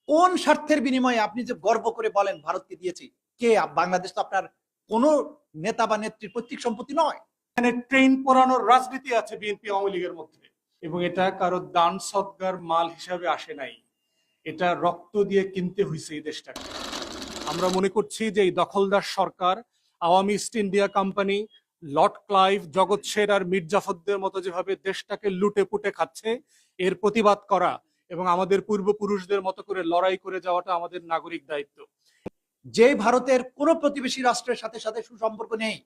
কোন স্বার্থের বিনিময়ে আপনি যে গর্ব করে বলেন ভারতকে দিয়েছি? কে? বাংলাদেশ তো আপনার কোন নেতা বা নেত্রীর পৈতৃক সম্পত্তি নয়। এখানে ট্রেন পোড়ানোর রাজনীতি আছে বিএনপি আওয়ামী লীগের মধ্যে, এবং এটা কারো দান সৎকার মাল হিসাবে আসে নাই। এটা রক্ত দিয়ে কিনতে হয়েছে এই দেশটাকে। আমরা মনে করছি যে এই দখলদার সরকার, Awami East India Company, Lord Clive, Jagat শের আর মির্জাফরদের মতো যেভাবে দেশটাকে লুটে পুটে খাচ্ছে, এর প্রতিবাদ করা এবং আমাদের পূর্বপুরুষদের মতো করে লড়াই করে যাওয়াটা আমাদের নাগরিক দায়িত্ব। যে ভারতের কোন প্রতিবেশী রাষ্ট্রের সাথে সাথে সুসম্পর্ক নেই,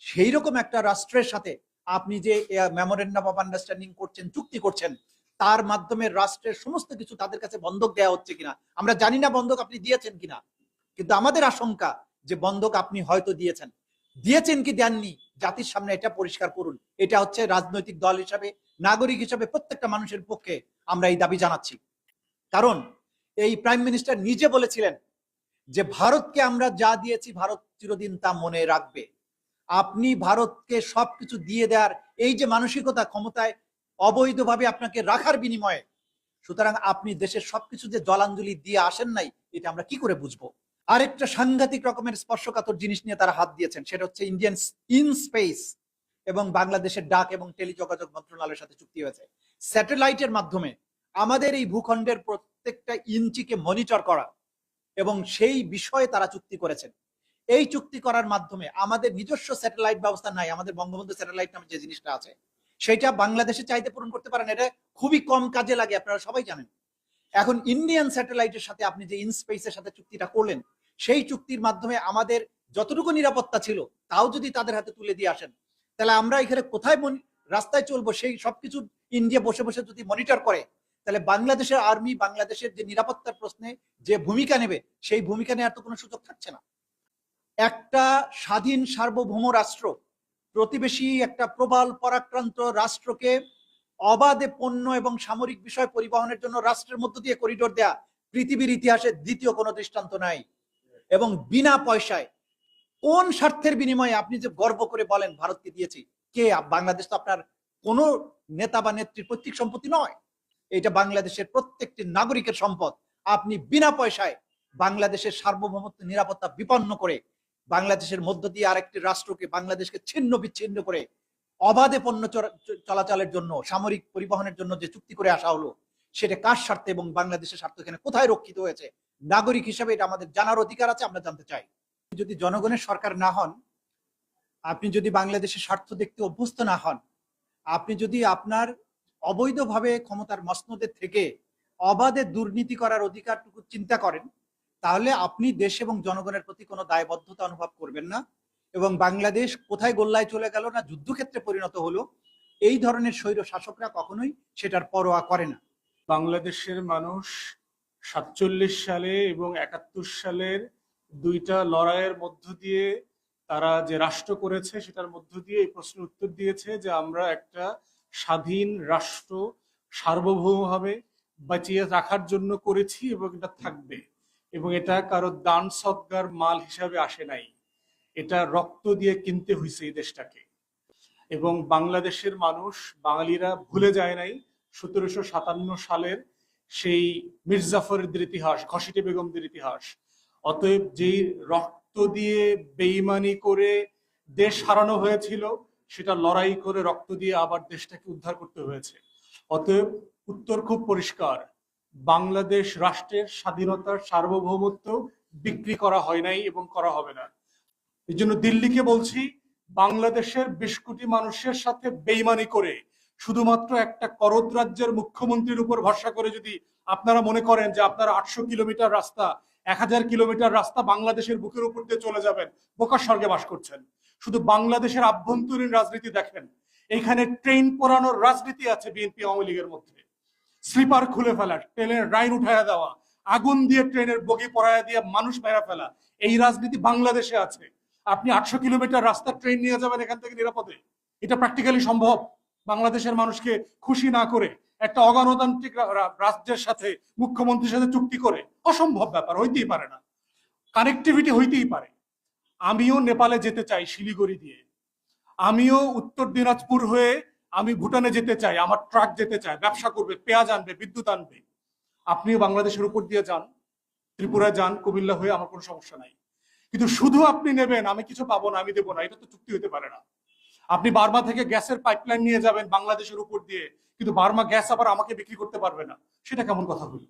সেই রকম একটা রাষ্ট্রের সাথে আপনি যে মেমোরেন্ডাম অফ আন্ডারস্ট্যান্ডিং করছেন, চুক্তি করছেন, তার মাধ্যমে রাষ্ট্রের সমস্ত কিছু তাদের কাছে বন্ধক দেওয়া হচ্ছে কিনা আমরা জানি না, বন্ধক আপনি দিয়েছেন কিনা, কিন্তু আমাদের আশঙ্কা যে বন্ধক আপনি হয়তো দিয়েছেন। দিয়েছেন কি দেননি, জাতির সামনে এটা পরিষ্কার করুন। এটা হচ্ছে রাজনৈতিক দল হিসাবে, নাগরিক হিসাবে প্রত্যেকটা মানুষের পক্ষে আমরা এই দাবি জানাচ্ছি। কারণ এই প্রাইম মিনিস্টার নিজে বলেছিলেন যে ভারতকে আমরা যা দিয়েছি ভারত চিরদিন তা মনে রাখবে। আপনি ভারতকে সবকিছু দিয়ে দেওয়ার এই যে মানসিকতা, ক্ষমতায় অবৈধভাবে আপনাকে রাখার বিনিময়ে, সুতরাং আপনি দেশের সবকিছু যে জলাঞ্জলি দিয়ে আসেন নাই, এটা আমরা কি করে বুঝবো? আরেকটা সাংঘাতিক রকমের স্পর্শকাতর জিনিস নিয়ে তারা হাত দিয়েছেন, সেটা হচ্ছে ইন্ডিয়ান ইন স্পেস এবং বাংলাদেশের ডাক এবং টেলিযোগাযোগ মন্ত্রণালয়ের সাথে চুক্তি হয়েছে। স্যাটেলাইটের মাধ্যমে আমাদের এই ভূখণ্ডের প্রত্যেকটা ইঞ্চিকে মনিটর করা, এবং সেই বিষয়ে তারা চুক্তি করেছেন। এই চুক্তি করার মাধ্যমে আমাদের নিজস্ব স্যাটেলাইট ব্যবস্থা নাই, আমাদের বঙ্গবন্ধু স্যাটেলাইট নামে যে জিনিসটা আছে সেটা বাংলাদেশের চাইতে পূরণ করতে পারেন, এটা খুবই কম কাজে লাগে, আপনারা সবাই জানেন। এখন ইন্ডিয়ান স্যাটেলাইটের সাথে আপনি যে ইনস্পেসের সাথে চুক্তিটা করলেন, সেই চুক্তির মাধ্যমে আমাদের যতটুকু নিরাপত্তা ছিল তাও যদি তাদের হাতে তুলে দিয়ে আসেন, তাহলে আমরা এখানে কোথায় রাস্তায় চলবো সেই সবকিছু ইন্ডিয়া বসে বসে যদি মনিটর করে, তাহলে বাংলাদেশের আর্মি বাংলাদেশের যে নিরাপত্তার প্রশ্নে যে ভূমিকা নেবে, সেই ভূমিকা নেওয়ার তো কোনো সুযোগ থাকছে না। একটা স্বাধীন সার্বভৌম রাষ্ট্র প্রতিবেশী একটা প্রবল পরাক্রান্ত রাষ্ট্রকে অবাধে পণ্য এবং সামরিক বিষয় পরিবহনের জন্য রাষ্ট্রের মধ্য দিয়ে করিডোর দেয়া পৃথিবীর ইতিহাসে দ্বিতীয় কোনো দৃষ্টান্ত নাই। এবং বিনা পয়সায়, কোন স্বার্থের বিনিময়ে আপনি যে গর্ব করে বলেন ভারতকে দিয়েছি? কে? বাংলাদেশ তো আপনার কোন নেতা বা নেত্রীর পৈতৃক সম্পত্তি নয়। এটা বাংলাদেশের প্রত্যেকটি নাগরিকের সম্পদ। আপনি বিনা পয়সায় বাংলাদেশের সার্বভৌমত্ব নিরাপত্তা বিপন্ন করে, বাংলাদেশের মধ্য দিয়ে আরেকটি রাষ্ট্রকে, বাংলাদেশকে ছিন্ন বিচ্ছিন্ন করে অবাধে পণ্য চলাচলের জন্য, সামরিক পরিবহনের জন্য যে চুক্তি করে আসা হলো, সেটা কার স্বার্থে এবং বাংলাদেশের স্বার্থ এখানে কোথায় রক্ষিত হয়েছে? নাগরিক হিসেবে এটা আমাদের জানার অধিকার আছে, আমরা জানতে চাই। যদি জনগণের সরকার না হন, আপনি যদি বাংলাদেশের স্বার্থ দেখতে অভ্যস্ত না হন, আপনি যদি আপনার অবৈধভাবে ক্ষমতার মসনদে থেকে অবাধে দুর্নীতি করার অধিকারটুকু চিন্তা করেন, তাহলে আপনি দেশ এবং জনগণের প্রতি কোনো দায়বদ্ধতা অনুভব করবেন না। এবং বাংলাদেশ কোথায় গোল্লায় চলে গেল না যুদ্ধক্ষেত্রে পরিণত হলো, এই ধরনের স্বৈর শাসকরা কখনোই সেটার পরোয়া করে না। বাংলাদেশের মানুষ 47 সালে এবং 71 সালের দুইটা লড়াইয়ের মধ্য দিয়ে তারা যে রাষ্ট্র করেছে, সেটার মধ্য দিয়ে এই প্রশ্নের উত্তর দিয়েছে যে আমরা একটা স্বাধীন রাষ্ট্র সার্বভৌমভাবে বাঁচিয়ে রাখার জন্য করেছি এবং এটা থাকবে। এবং এটা কারো দান সৎকার মাল হিসাবে আসে নাই। এটা রক্ত দিয়ে কিনতে হয়েছে এই দেশটাকে। এবং বাংলাদেশের মানুষ, বাঙালিরা ভুলে যায় নাই 1757 সালের সেই মির্জাফরদের ইতিহাস, ঘসিটে বেগমদের ইতিহাস। অতএব যেই রক্ত দিয়ে বেইমানি করে দেশ হারানো হয়েছিল, সেটা লড়াই করে রক্ত দিয়ে আবার দেশটাকে উদ্ধার করতে হয়েছে। অতএব উত্তর খুব পরিষ্কার, বাংলাদেশ রাষ্ট্রের স্বাধীনতার সার্বভৌমত্ব বিক্রি করা হয় নাই এবং করা হবে না। এই জন্য দিল্লিকে বলছি, বাংলাদেশের 20 কোটি মানুষের সাথে বেইমানি করে শুধুমাত্র একটা করদ রাজ্যের মুখ্যমন্ত্রীর উপর ভরসা করে যদি আপনারা মনে করেন যে আপনারা 800 কিলোমিটার রাস্তা, 1000 কিলোমিটার রাস্তা বাংলাদেশের বুকের উপর দিয়ে চলে যাবেন, বোকার স্বর্গে বাস করছেন। শুধু বাংলাদেশের আভ্যন্তরীণ রাজনীতি দেখেন, এখানে ট্রেন পোড়ানোর রাজনীতি আছে বিএনপি আওয়ামী লীগের মধ্যে। স্লিপার খুলে ফেলা, ট্রেনের লাইন উঠাইয়া দেওয়া, আগুন দিয়ে ট্রেনের বগি পড়াইয়া দিয়ে মানুষ মেরা ফেলা, এই রাজনীতি বাংলাদেশে আছে। আপনি 800 কিলোমিটার রাস্তা ট্রেন নিয়ে যাবেন এখান থেকে নিরাপদে? এটা প্র্যাকটিক্যালি সম্ভব? বাংলাদেশের মানুষকে খুশি না করে একটা অগণতান্ত্রিক রাজ্যের সাথে, মুখ্যমন্ত্রীর সাথে চুক্তি করে? অসম্ভব ব্যাপার, হইতেই পারে না। কানেক্টিভিটি হইতেই পারে। আমিও নেপালে যেতে চাই শিলিগুড়ি দিয়ে, আমিও উত্তর দিনাজপুর হয়ে আমি ভুটানে যেতে চাই, আমার ট্রাক যেতে চায়, ব্যবসা করবে, পেঁয়াজ আনবে, বিদ্যুৎ আনবে। আপনিও বাংলাদেশের উপর দিয়ে যান, ত্রিপুরা যান, কুমিল্লা হয়ে, আমার কোনো সমস্যা নাই। কিন্তু শুধু আপনি নেবেন, আমি কিছু পাবো না, আমি দেবো না, এটা তো চুক্তি হতে পারে না। আপনি বার্মা থেকে গ্যাসের পাইপলাইন নিয়ে যাবেন বাংলাদেশের উপর দিয়ে, কিন্তু বার্মা গ্যাস আবার আমাকে বিক্রি করতে পারবে না, সেটা কেমন কথা হলো?